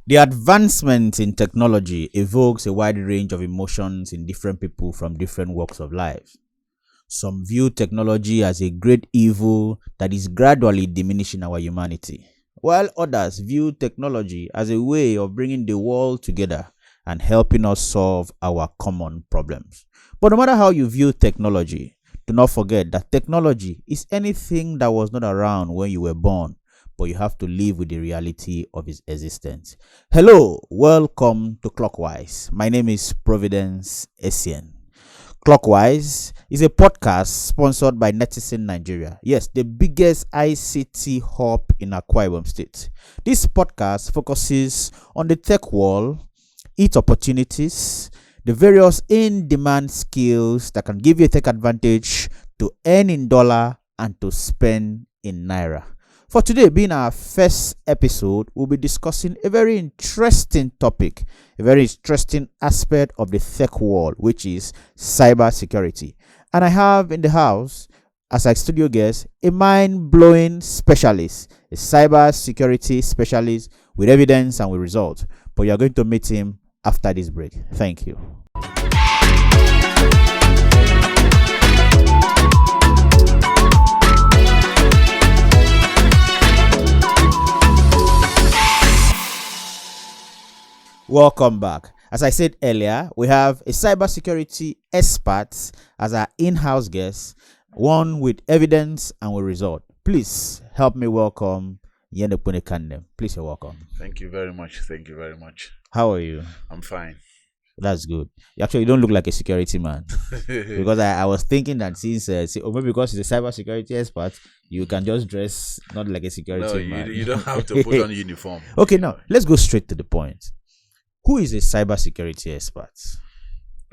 The advancement in technology evokes a wide range of emotions in different people from different walks of life. Some view technology as a great evil that is gradually diminishing our humanity, while others view technology as a way of bringing the world together and helping us solve our common problems. But no matter how you view technology, do not forget that technology is anything that was not around when you were born, but you have to live with the reality of its existence. Hello, welcome to Clockwise. My name is Providence Essien. Clockwise is a podcast sponsored by Netizen Nigeria. Yes, the biggest ICT hub in Akwa Ibom State. This podcast focuses on the tech world, its opportunities, the various in-demand skills that can give you a tech advantage to earn in dollar and to spend in naira. For today, being our first episode, we'll be discussing a very interesting topic, a very interesting aspect of the tech world, which is cybersecurity. And I have in the house, as a studio guest, a mind-blowing specialist, a cybersecurity specialist with evidence and with results. But you're going to meet him after this break. Thank you. Welcome back. As I said earlier, we have a cybersecurity expert as our in-house guest, one with evidence and with result. Please help me welcome Yenepune Kandem. Please, you're welcome. Thank you very much. Thank you very much. How are you? I'm fine. That's good. Actually, you don't look like a security man. Because I was thinking that since, or maybe because he's a cybersecurity expert, you can just dress not like a security man. You don't have to put on uniform. Okay, now let's go straight to the point. Who is a cybersecurity expert?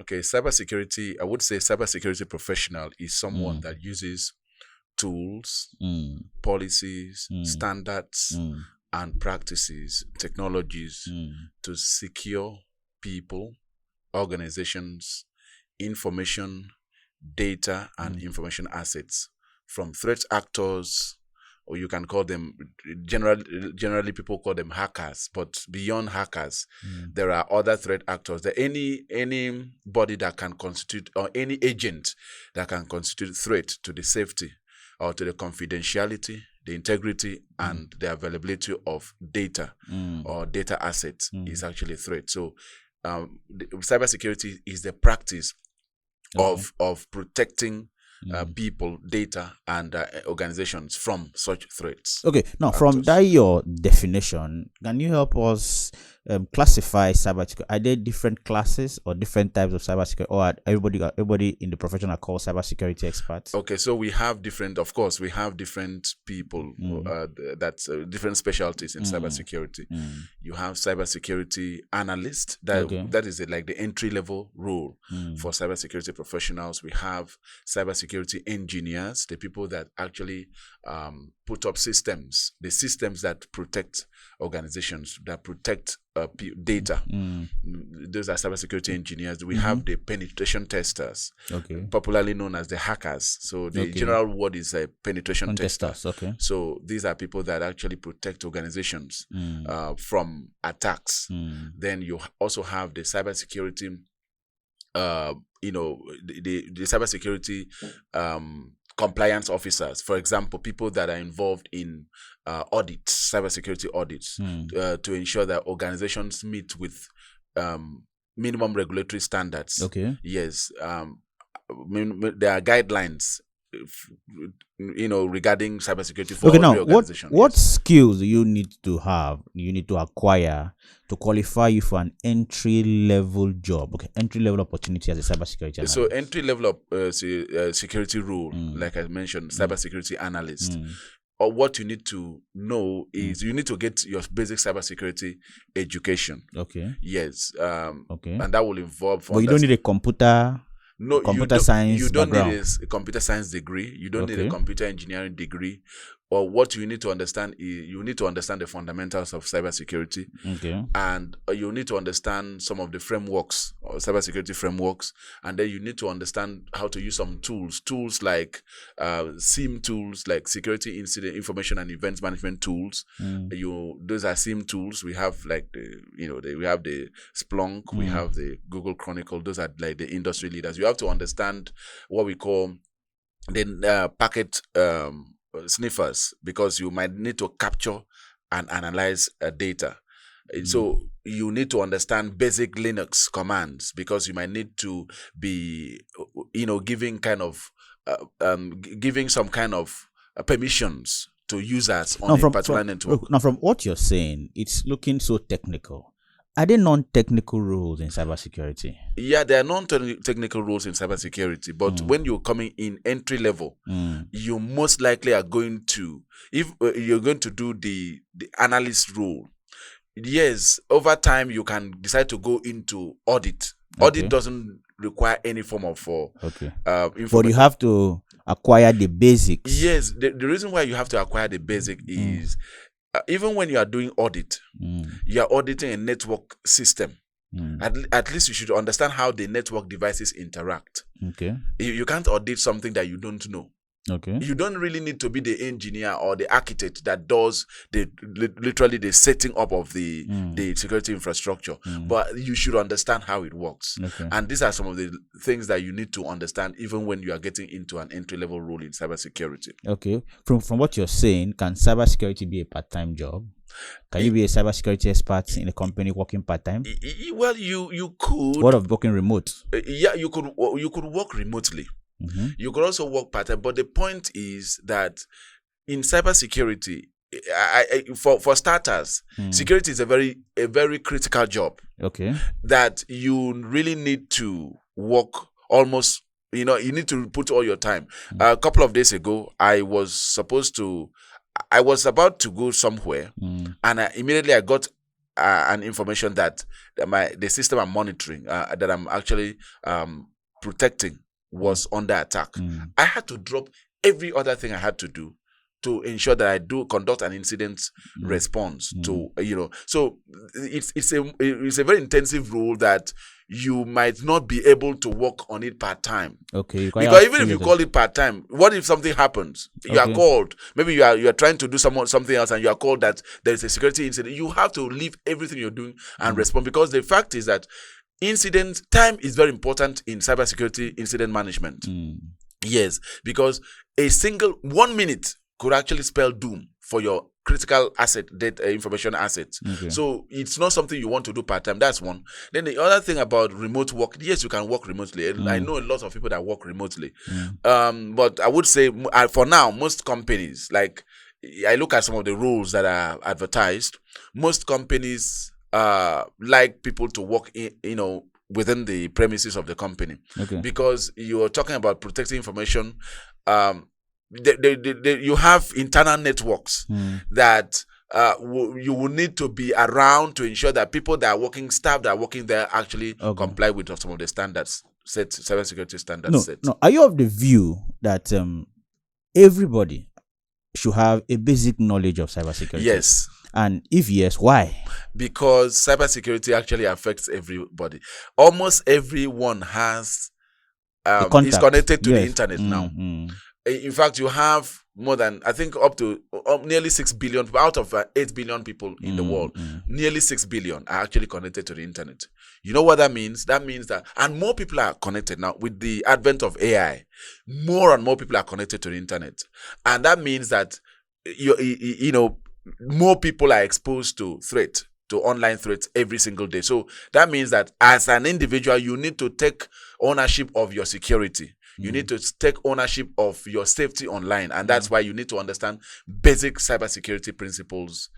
Okay, cybersecurity, I would say cybersecurity professional is someone that uses tools, policies, standards, and practices, technologies to secure people, organizations, information, data, and information assets from threat actors, or you can call them, generally people call them hackers, but beyond hackers, there are other threat actors. There anybody that can constitute, or any agent that can constitute threat to the safety or to the confidentiality, the integrity, and the availability of data or data assets is actually a threat. So cybersecurity is the practice of protecting people, data, and organizations from such threats. Okay, now from that your definition, can you help us classify cybersecurity? Are there different classes or different types of cybersecurity, or are everybody in the profession are called cybersecurity experts? Okay, so we have different people that's different specialties in cybersecurity. You have cybersecurity analyst, that is like the entry level role for cybersecurity professionals. We have cybersecurity engineers, the people that actually put up systems, the systems that protect organizations, that protect data. Those are cybersecurity engineers. We have the penetration testers, popularly known as the hackers. So the general word is a penetration tester. Okay. So these are people that actually protect organizations from attacks. Then you also have the cybersecurity, the cybersecurity compliance officers, for example, people that are involved in audits, cybersecurity audits, to ensure that organizations meet with minimum regulatory standards. Okay. Yes. There are guidelines, regarding cybersecurity for now the organization. What skills do you need to have, you need to acquire to qualify you for an entry level job? Okay, entry level opportunity as a cybersecurity analyst. So entry level of security role, like I mentioned, cybersecurity analyst. Or what you need to know is you need to get your basic cybersecurity education. Okay. Yes. Okay. And that will involve. But you don't need a computer science You don't background. need a computer science degree. You don't need a computer engineering degree. or what you need to understand is you need to understand the fundamentals of cybersecurity. Okay. And you need to understand some of the frameworks or cybersecurity frameworks, and then you need to understand how to use some tools like SIEM tools, like security incident information and events management tools. Those are SIEM tools. We have like we have the Splunk, we have the Google Chronicle. Those are like the industry leaders. You have to understand what we call the packet sniffers, because you might need to capture and analyze data. So you need to understand basic Linux commands, because you might need to be, giving some kind of permissions to users on a particular network. Now, from what you're saying, it's looking so technical. Are there non-technical rules in cybersecurity? Yeah, there are non-technical rules in cybersecurity, but when you're coming in entry level, you most likely are going to, if you're going to do the analyst role, yes, over time you can decide to go into audit. Audit doesn't require any form of but you have to acquire the basics. Yes, the reason why you have to acquire the basic is even when you are doing audit, you are auditing a network system. At least you should understand how the network devices interact. Okay. You can't audit something that you don't know. Okay. You don't really need to be the engineer or the architect that does literally the setting up of the security infrastructure, but you should understand how it works. Okay. And these are some of the things that you need to understand even when you are getting into an entry-level role in cybersecurity. Okay. From what you're saying, can cybersecurity be a part-time job? Can you be a cybersecurity expert in a company working part-time? Well, you could. What of working remote? Yeah, you could work remotely. You could also work part-time, but the point is that in cybersecurity, for starters, security is a very critical job. Okay. That you really need to work almost, you need to put all your time. A couple of days ago, I was about to go somewhere, and immediately I got an information that the system I'm monitoring, that I'm actually protecting, was under attack. I had to drop every other thing I had to do to ensure that I do conduct an incident response to, so it's a very intensive role that you might not be able to work on it part-time. Okay. Because even if you call it part-time, what if something happens? You are called, maybe you are trying to do something else, and you are called that there is a security incident. You have to leave everything you're doing and respond, because the fact is that incident time is very important in cybersecurity incident management. Yes, because a single 1 minute could actually spell doom for your critical asset, data, information assets. Okay. So it's not something you want to do part-time. That's one. Then the other thing about remote work, yes, you can work remotely. I know a lot of people that work remotely. But I would say for now, most companies, like I look at some of the roles that are advertised, most companies like people to work within the premises of the company. Okay. Because you're talking about protecting information. You have internal networks that you will need to be around to ensure that people that are working, staff that are working there, actually comply with some of the standards set, cybersecurity standards set. No, are you of the view that everybody should have a basic knowledge of cybersecurity? Yes. And if yes, why? Because cybersecurity actually affects everybody. Almost everyone is connected to the internet now. In fact, you have more than, I think, up to nearly 6 billion out of 8 billion people in the world. Nearly 6 billion are actually connected to the internet. You know what that means? That means that, and more people are connected now with the advent of AI. More and more people are connected to the internet, and that means that more people are exposed to online threats every single day. So that means that as an individual, you need to take ownership of your security. You need to take ownership of your safety online. And that's why you need to understand basic cybersecurity principles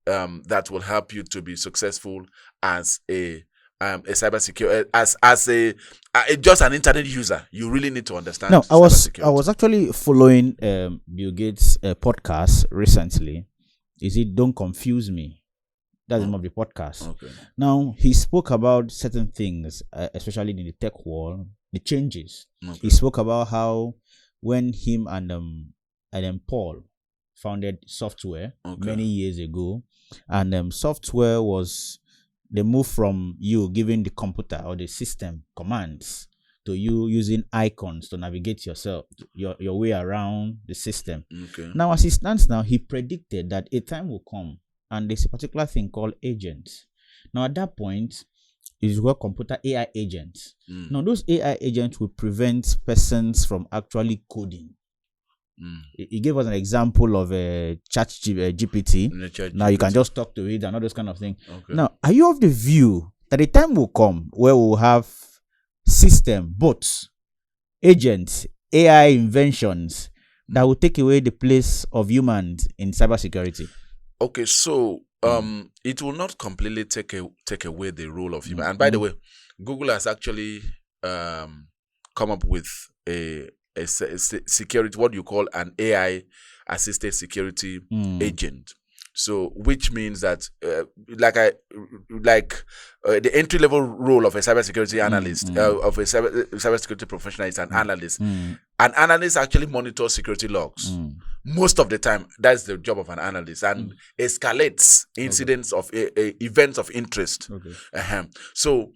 that will help you to be successful as a cybersecurity, as just an internet user. You really need to understand. Now, I was actually following Bill Gates' podcast recently. Is it Don't Confuse Me? That's the name of the podcast. Okay. Now, he spoke about certain things, especially in the tech world, the changes. Okay. He spoke about how when him and Paul founded software many years ago, and software was the move from you giving the computer or the system commands to you using icons to navigate yourself your way around the system. Now, as it stands now, he predicted that a time will come and there's a particular thing called agents. Now, at that point, is what computer AI agents. Now, those AI agents will prevent persons from actually coding. He gave us an example of a chat GPT. Now you can just talk to it and all those kind of things. Now, are you of the view that a time will come where we'll have system, bots, agents, AI inventions that will take away the place of humans in cybersecurity? Okay, so it will not completely take away the role of human. And by the way, Google has actually come up with a security, what you call an AI assisted security agent. So, which means that, the entry level role of a cybersecurity analyst, of a cybersecurity professional is an analyst. An analyst actually monitors security logs. Most of the time, that's the job of an analyst, and escalates incidents of events of interest. So,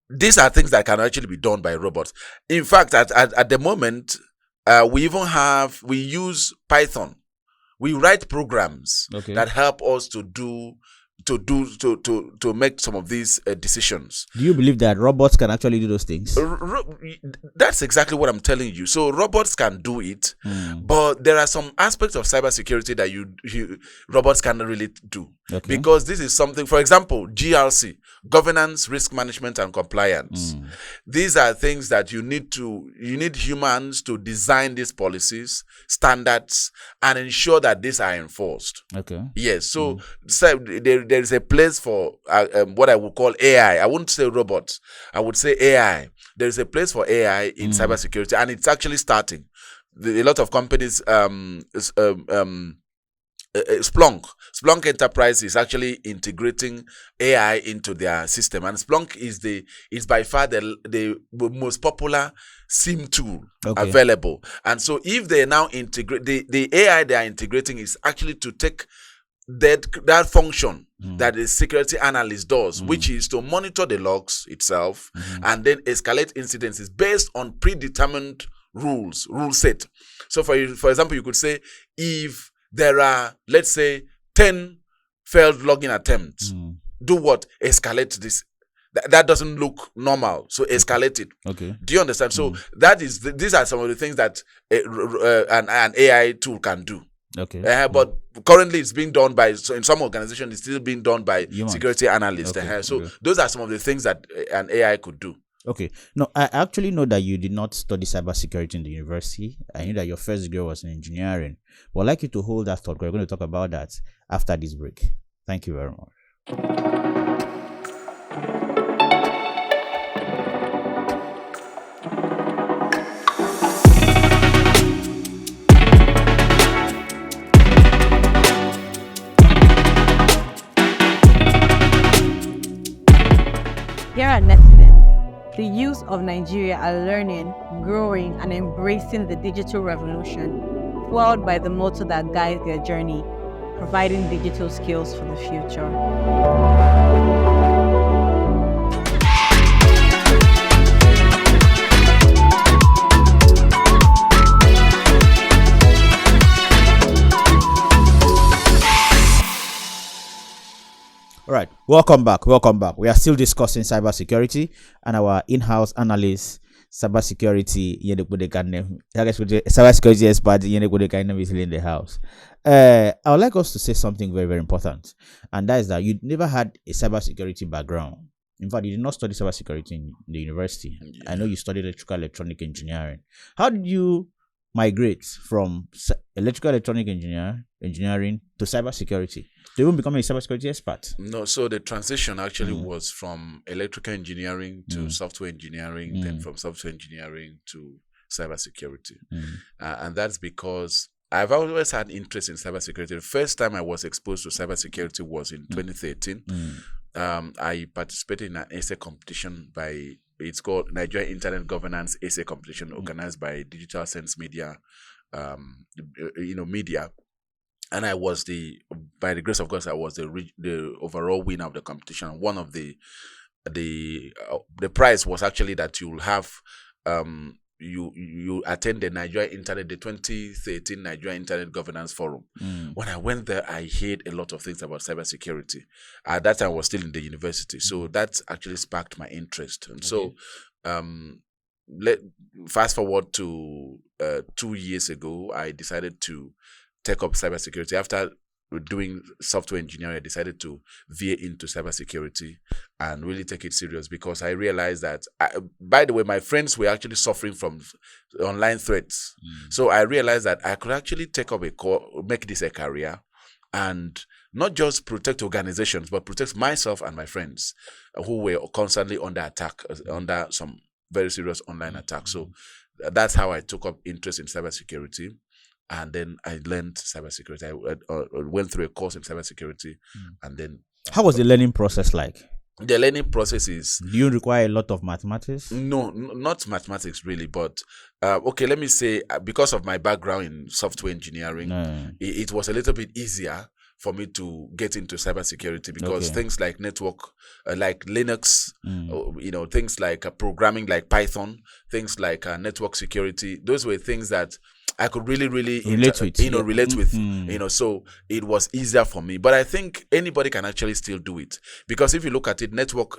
these are things that can actually be done by robots. In fact, at the moment, we use Python. We write programs that help us to make some of these decisions. Do you believe that robots can actually do those things? That's exactly what I'm telling you. So robots can do it, but there are some aspects of cybersecurity that robots cannot really do. Because this is something, for example, GRC, governance, risk management, and compliance. These are things that you need humans to design these policies, standards, and ensure that these are enforced. Yes. So there is a place for what I would call AI. I wouldn't say robots. I would say AI. There is a place for AI in cybersecurity, and it's actually starting. A lot of companies, Splunk Enterprise is actually integrating AI into their system, and Splunk is by far the most popular SIEM tool available. And so, if they now integrate the AI they are integrating is actually to take that function that the security analyst does, which is to monitor the logs itself and then escalate incidences based on predetermined rule set. So, for example, you could say if there are, let's say, 10 failed login attempts, do what? Escalate this. That doesn't look normal, so escalate it. Do you understand? So these are some of the things that an AI tool can do. But currently it's being done by, so in some organizations it's still being done by security analysts. Those are some of the things that an AI could do. No, I actually know that you did not study cybersecurity in the university. I knew that your first degree was in engineering. But I'd like you to hold that thought. We're going to talk about that after this break. Thank you very much. Here at Netisensict, the youth of Nigeria are learning, growing, and embracing the digital revolution, fueled by the motto that guides their journey, providing digital skills for the future. All right, welcome back. We are still discussing cybersecurity, and our in-house analyst, cybersecurity expert is in the house. I would like us to say something very, very important, and that is that you never had a cybersecurity background. In fact, you did not study cybersecurity in the university. I know you studied electronic engineering. How did you migrate from electronic engineering to cybersecurity to even become a cybersecurity expert? No, so the transition actually was from electrical engineering to software engineering, then from software engineering to cybersecurity. And that's because I've always had interest in cybersecurity. The first time I was exposed to cybersecurity was in 2013. I participated in an essay competition it's called Nigeria Internet Governance Essay Competition, organized by Digital Sense Media media. And I was by the grace of God, I was the overall winner of the competition. One of the prize was actually that you'll have you attend the 2013 Nigeria Internet Governance Forum. When I went there, I heard a lot of things about cybersecurity. At that time, I was still in the university, so that actually sparked my interest. And so, fast forward to 2 years ago, I decided to take up cybersecurity. After doing software engineering, I decided to veer into cybersecurity and really take it serious, because I realized that, by the way, my friends were actually suffering from online threats. So I realized that I could actually take up make this a career, and not just protect organizations, but protect myself and my friends who were constantly under attack, under some very serious online attacks. So that's how I took up interest in cybersecurity. And then I learned cybersecurity. I went through a course in cybersecurity, and then. How was the learning process like? The learning process is. Do you require a lot of mathematics? No, not mathematics really, but okay. Let me say, because of my background in software engineering, it was a little bit easier for me to get into cybersecurity, because things like network, like Linux, things like programming, like Python, things like network security. Those were things that I could really relate with. So it was easier for me. But I think anybody can actually still do it, because if you look at it, networking,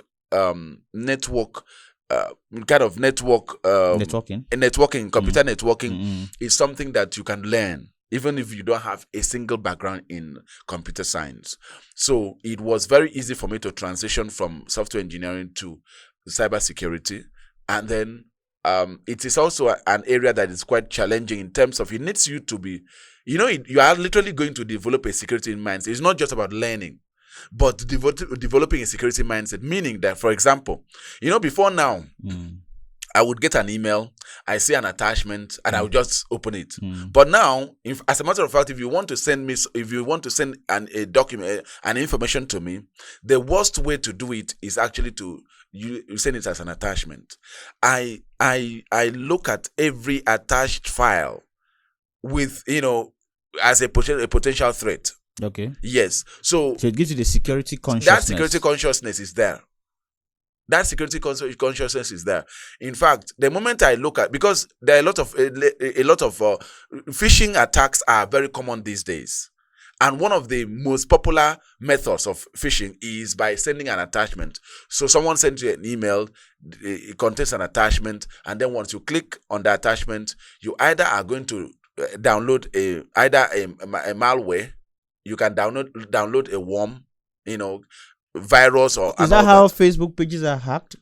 computer networking is something that you can learn, even if you don't have a single background in computer science. So it was very easy for me to transition from software engineering to cybersecurity. And then it is also an area that is quite challenging in terms of, it needs you to be, you are literally going to develop a security mindset. It's not just about learning, but developing a security mindset, meaning that, for example, before now, I would get an email, I see an attachment, and I would just open it. But now, as a matter of fact, if you want to send a document, an information to me, the worst way to do it is actually to you send it as an attachment. I look at every attached file with as a potential threat. Okay. Yes. So it gives you the security consciousness. That security consciousness is there. That security consciousness is there. In fact, the moment I look at, because there are a lot of phishing attacks are very common these days, and one of the most popular methods of phishing is by sending an attachment. So someone sends you an email, it contains an attachment, and then once you click on the attachment, you either are going to download a malware, you can download a worm, virus, or is that how Facebook pages are hacked?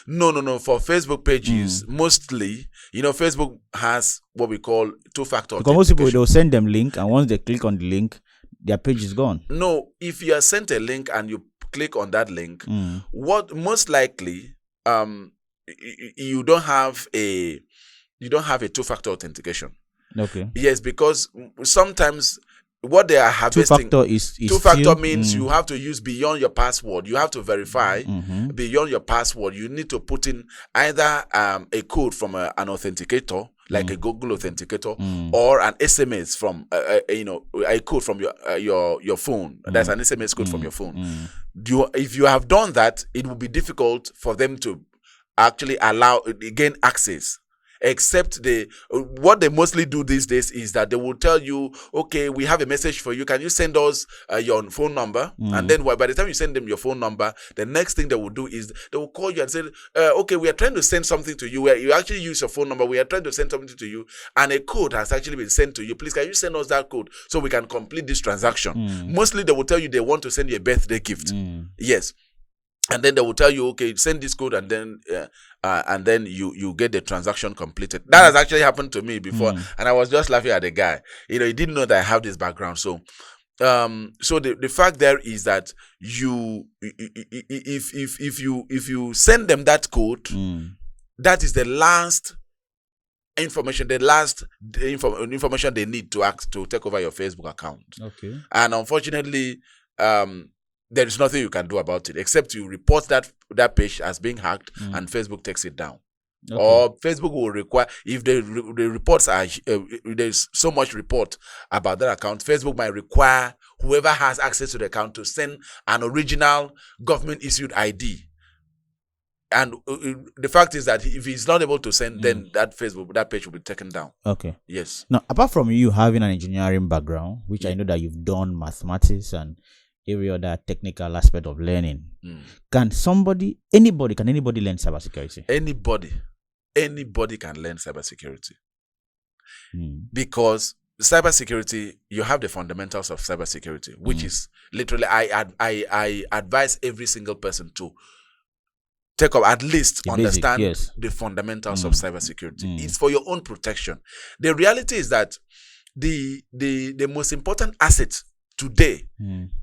No. For Facebook pages, mostly, Facebook has what we call two-factor authentication. Because most people, they'll send them link, and once they click on the link, their page is gone. No, if you are sent a link and you click on that link, what most likely you don't have a two-factor authentication. Okay. Yes, because sometimes what they are harvesting, two-factor means you have to use beyond your password. You have to verify beyond your password. You need to put in either a code from an authenticator, like a Google authenticator, or an SMS from a code from your phone. That's an SMS code from your phone. If you have done that, it will be difficult for them to actually gain access. Except what they mostly do these days is that they will tell you, okay, we have a message for you. Can you send us your phone number? And then by the time you send them your phone number, the next thing they will do is they will call you and say, okay, we are trying to send something to you. Where you actually use your phone number. We are trying to send something to you, and a code has actually been sent to you. Please, can you send us that code so we can complete this transaction? Mostly they will tell you they want to send you a birthday gift. Yes. And then they will tell you, okay, send this code, and then you get the transaction completed. That has actually happened to me before, and I was just laughing at the guy. He didn't know that I have this background. So, so the fact there is that if you send them that code, that is the last information, information they need to take over your Facebook account. Okay. And unfortunately, there is nothing you can do about it except you report that page as being hacked, and Facebook takes it down. Okay. Or Facebook will require, if the reports are there's so much report about that account, Facebook might require whoever has access to the account to send an original government issued ID. And the fact is that if he's not able to send, then that page will be taken down. Okay. Yes. Now, apart from you having an engineering background, which I know that you've done mathematics and every other technical aspect of learning, can anybody learn cybersecurity? Anybody can learn cybersecurity. Because cybersecurity, you have the fundamentals of cybersecurity, which is literally, I advise every single person to take up, at least understand the fundamentals of cybersecurity. It's for your own protection. The reality is that the most important asset today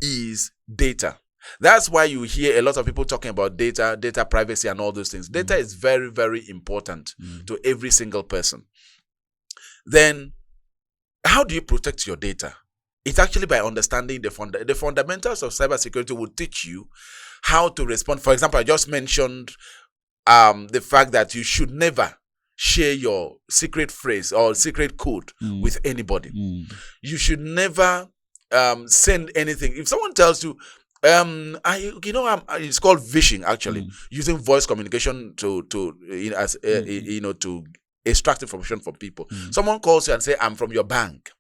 is data. That's why you hear a lot of people talking about data privacy and all those things. Data is very, very important to every single person. Then, how do you protect your data? It's actually by understanding the fundamentals of cybersecurity will teach you how to respond. For example, I just mentioned the fact that you should never share your secret phrase or secret code with anybody. You should never send anything. If someone tells you, it's called phishing, actually, using voice communication to extract information from people. Someone calls you and say, I'm from your bank,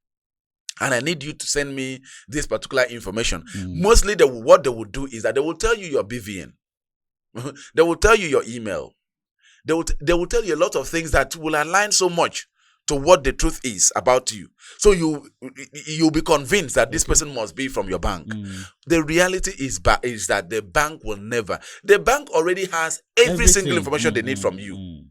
and I need you to send me this particular information. Mostly, what they will do is that they will tell you your BVN. They will tell you your email. They will tell you a lot of things that will align so much to what the truth is about you. So you'll be convinced that this person must be from your bank. The reality is that the bank will never. The bank already has every single information they need from you.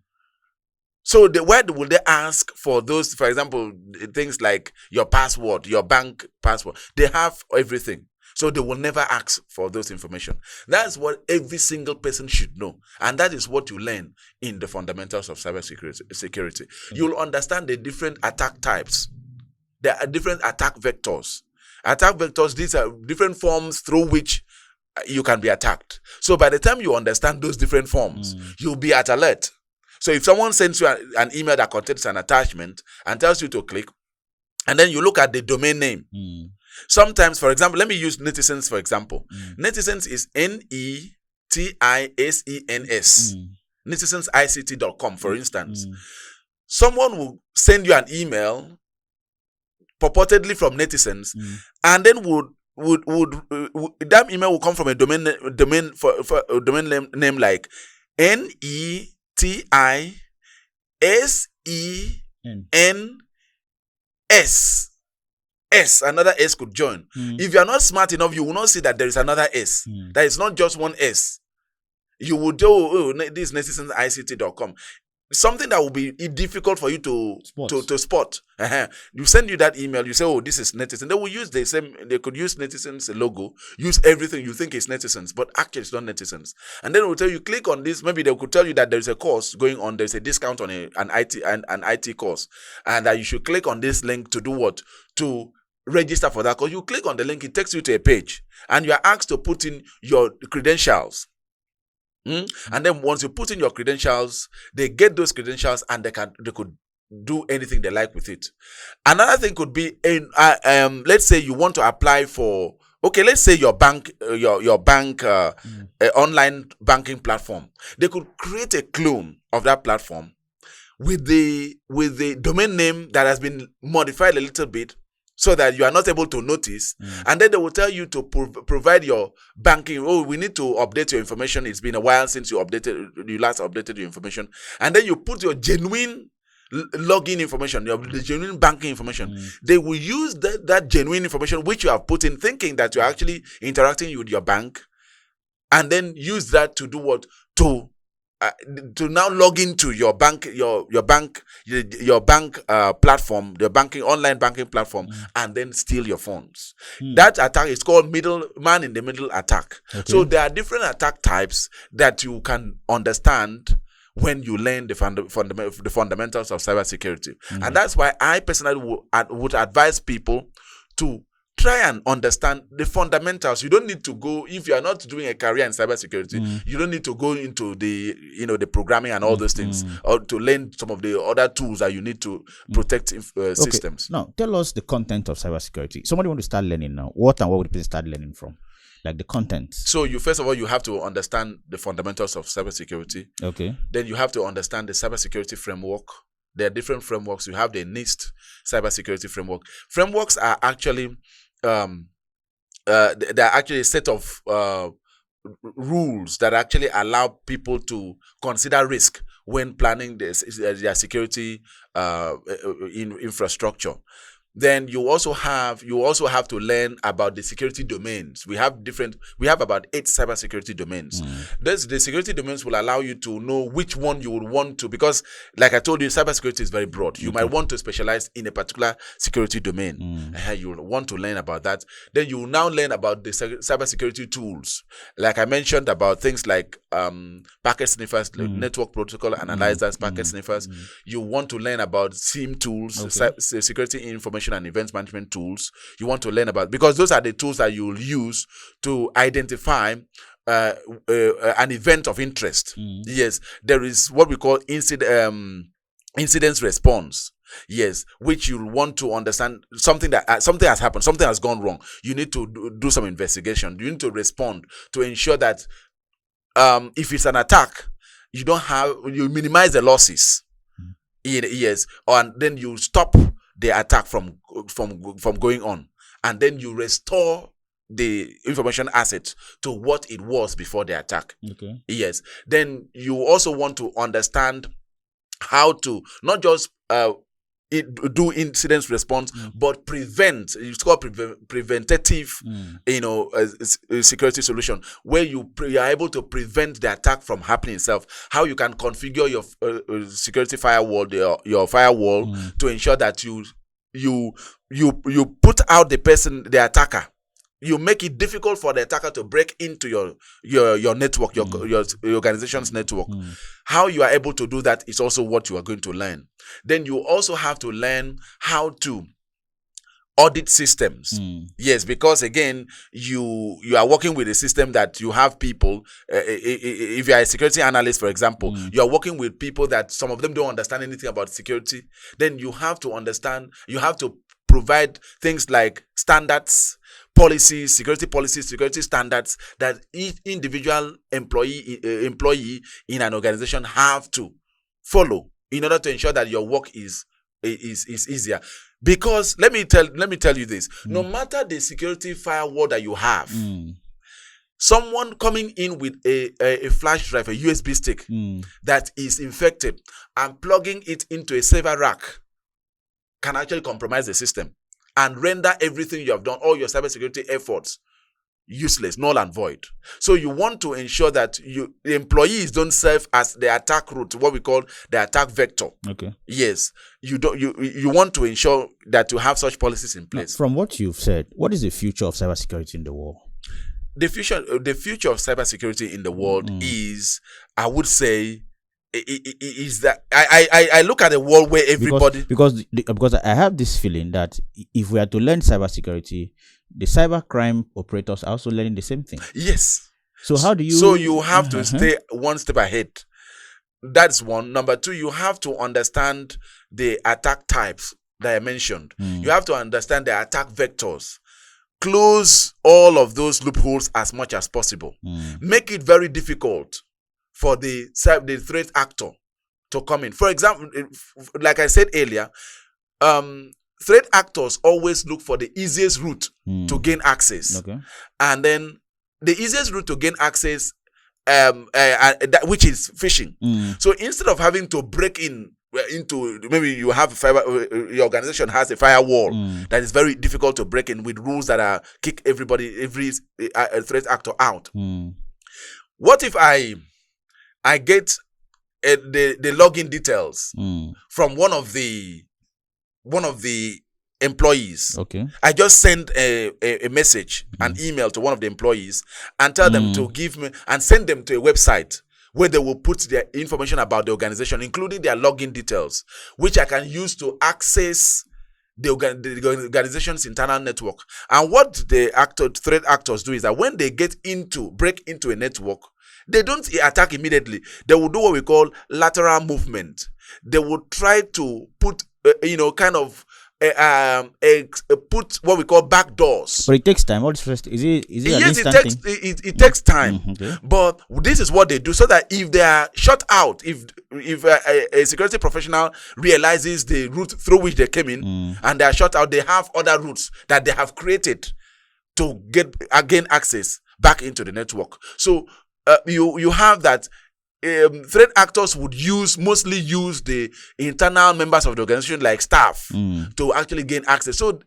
So why will they ask for those, for example, things like your password, your bank password? They have everything. So they will never ask for those information. That's what every single person should know. And that is what you learn in the fundamentals of cybersecurity. You'll understand the different attack types. There are different attack vectors. Attack vectors, these are different forms through which you can be attacked. So by the time you understand those different forms, you'll be at alert. So if someone sends you an email that contains an attachment and tells you to click, and then you look at the domain name. Sometimes, for example, let me use netizens for example. Netizens is NETISENS. netisensict.com, for instance. Someone will send you an email purportedly from netizens, and then would that email will come from a domain name like NETISENS. Another S could join. If you are not smart enough, you will not see that there is another S. That is not just one S. You would do this netisensict.com. Something that will be difficult for you to spot. You send you that email, you say, oh, this is Netizen. They will use the same, they could use Netizen's logo, use everything you think is Netizens, but actually it's not Netizens. And then it will tell you, click on this. Maybe they could tell you that there is a course going on, there's a discount on an IT course, and that you should click on this link to do what? To register for that course. You click on the link, it takes you to a page, and you are asked to put in your credentials. And then once you put in your credentials, they get those credentials and they could do anything they like with it. Another thing could be let's say you want to apply for, let's say your bank online banking platform. They could create a clone of that platform with the domain name that has been modified a little bit, so that you are not able to notice. And then they will tell you to provide your banking. Oh, we need to update your information. It's been a while since you last updated your information. And then you put your genuine login information, the genuine banking information. They will use that genuine information which you have put in, thinking that you're actually interacting with your bank, and then use that to do what? To now log into your bank, your bank platform, the online banking platform, and then steal your funds. That attack is called man in the middle attack. So there are different attack types that you can understand when you learn the fundamentals of cybersecurity. And that's why I personally would advise people to try and understand the fundamentals. You don't need to go, if you are not doing a career in cybersecurity, you don't need to go into the programming and all those things, or to learn some of the other tools that you need to protect systems. Now, tell us the content of cybersecurity. Somebody want to start learning now. What would the person start learning from? Like the content. So first of all, you have to understand the fundamentals of cybersecurity. Okay. Then you have to understand the cybersecurity framework. There are different frameworks. You have the NIST cybersecurity framework. Frameworks are actually they're actually a set of rules that actually allow people to consider risk when planning their security infrastructure. Then you also have to learn about the security domains. We have about 8 cybersecurity domains. The security domains will allow you to know which one you would want to, because like I told you, cybersecurity is very broad. You might want to specialize in a particular security domain. You will want to learn about that. Then you will now learn about the cybersecurity tools. Like I mentioned about things like packet sniffers, network protocol analyzers, packet sniffers. You want to learn about SIEM tools, security information and events management tools. You want to learn about, because those are the tools that you will use to identify an event of interest. Yes, there is what we call incident response. Yes, which you'll want to understand something has happened, something has gone wrong. You need to do some investigation. You need to respond to ensure that if it's an attack, you minimize the losses. Yes, and then you stop the attack from going on, and then you restore the information asset to what it was before the attack. Okay. Yes. Then you also want to understand how to not just do incident response, but prevent. It's called preventative, security solution, where you are able to prevent the attack from happening itself. How you can configure your security firewall, your firewall, to ensure that you put out the attacker. You make it difficult for the attacker to break into your network, your organization's network. How you are able to do that is also what you are going to learn. Then you also have to learn how to audit systems. Yes, because again, you are working with a system that you have people. If you are a security analyst, for example, you are working with people that some of them don't understand anything about security. Then you have to understand. You have to provide things like standards, policies, security standards that each individual employee in an organization have to follow in order to ensure that your work is easier. Because let me tell you this: no matter the security firewall that you have, someone coming in with a flash drive, a USB stick that is infected, and plugging it into a server rack can actually compromise the system and render everything you have done, all your cybersecurity efforts, useless, null and void. So you want to ensure that the employees don't serve as the attack route, what we call the attack vector. Okay. Yes. You want to ensure that you have such policies in place. Now, from what you've said, what is the future of cybersecurity in the world? The future of cybersecurity in the world is, I would say, is that I look at a world where everybody, because I have this feeling that if we are to learn cybersecurity, the cybercrime operators are also learning the same thing. Yes. So how do you? So you have to stay one step ahead. That's one. Number two, you have to understand the attack types that I mentioned. You have to understand the attack vectors. Close all of those loopholes as much as possible. Make it very difficult for the threat actor to come in. For example, like I said earlier, threat actors always look for the easiest route to gain access. Okay. And then the easiest route to gain access, which is phishing. So instead of having to break into, maybe you have your organization has a firewall that is very difficult to break in with rules that kick every threat actor out. What if I get the login details from one of the employees? Okay. I just send a message, an email to one of the employees, and tell them to give me, and send them to a website where they will put their information about the organization, including their login details, which I can use to access the organization's internal network. And what the threat actors do is that when they break into a network, they don't attack immediately. They will do what we call lateral movement. They will try to put, put what we call back doors. But it takes time. What is first? Is it yes, it takes time. Okay. But this is what they do, so that if they are shut out, if a security professional realizes the route through which they came in and they are shut out, they have other routes that they have created to gain access back into the network. So you have that. Threat actors would mostly use the internal members of the organization, like staff, to actually gain access. So one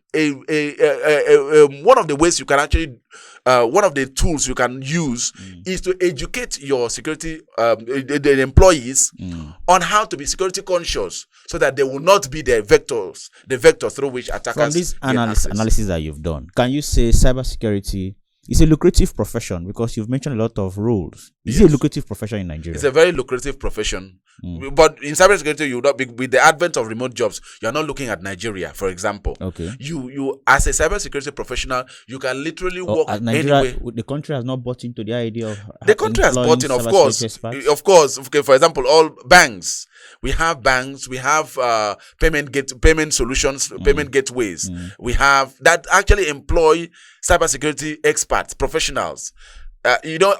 of the ways you can actually, one of the tools you can use is to educate your security the employees on how to be security conscious, so that they will not be the vector through which attackers. From this analysis that you've done, can you say cybersecurity is a lucrative profession? Because you've mentioned a lot of roles. Is it a lucrative profession in Nigeria? It's a very lucrative profession. But in cybersecurity, you not be, with the advent of remote jobs, you're not looking at Nigeria, for example. Okay. You as a cybersecurity professional, you can literally work Nigeria, anywhere. The country has not bought into the idea of the country has bought in, of course. Okay, for example, all banks. We have banks. We have payment solutions, payment gateways. We have that actually employ cybersecurity experts, professionals.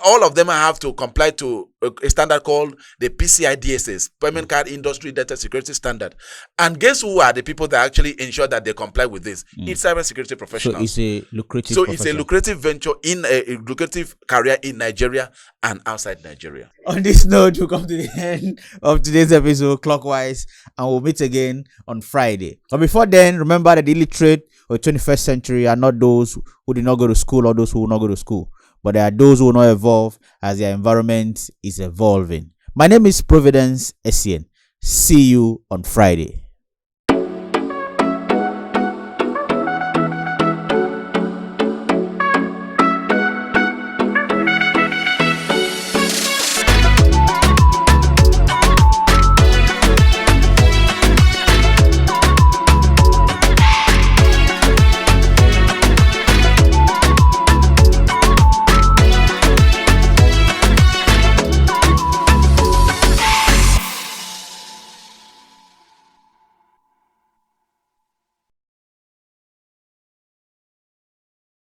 All of them have to comply to a standard called the PCI DSS, Payment Card Industry Data Security Standard. And guess who are the people that actually ensure that they comply with this? It's cybersecurity professionals. So it's a lucrative. So it's a lucrative venture in a lucrative career in Nigeria and outside Nigeria. On this note, we'll come to the end of today's episode, Clockwise, and we'll meet again on Friday. But before then, remember that the illiterate or 21st century are not those who did not go to school or those who will not go to school, but there are those who will not evolve as their environment is evolving. My name is Providence Essien. See you on Friday.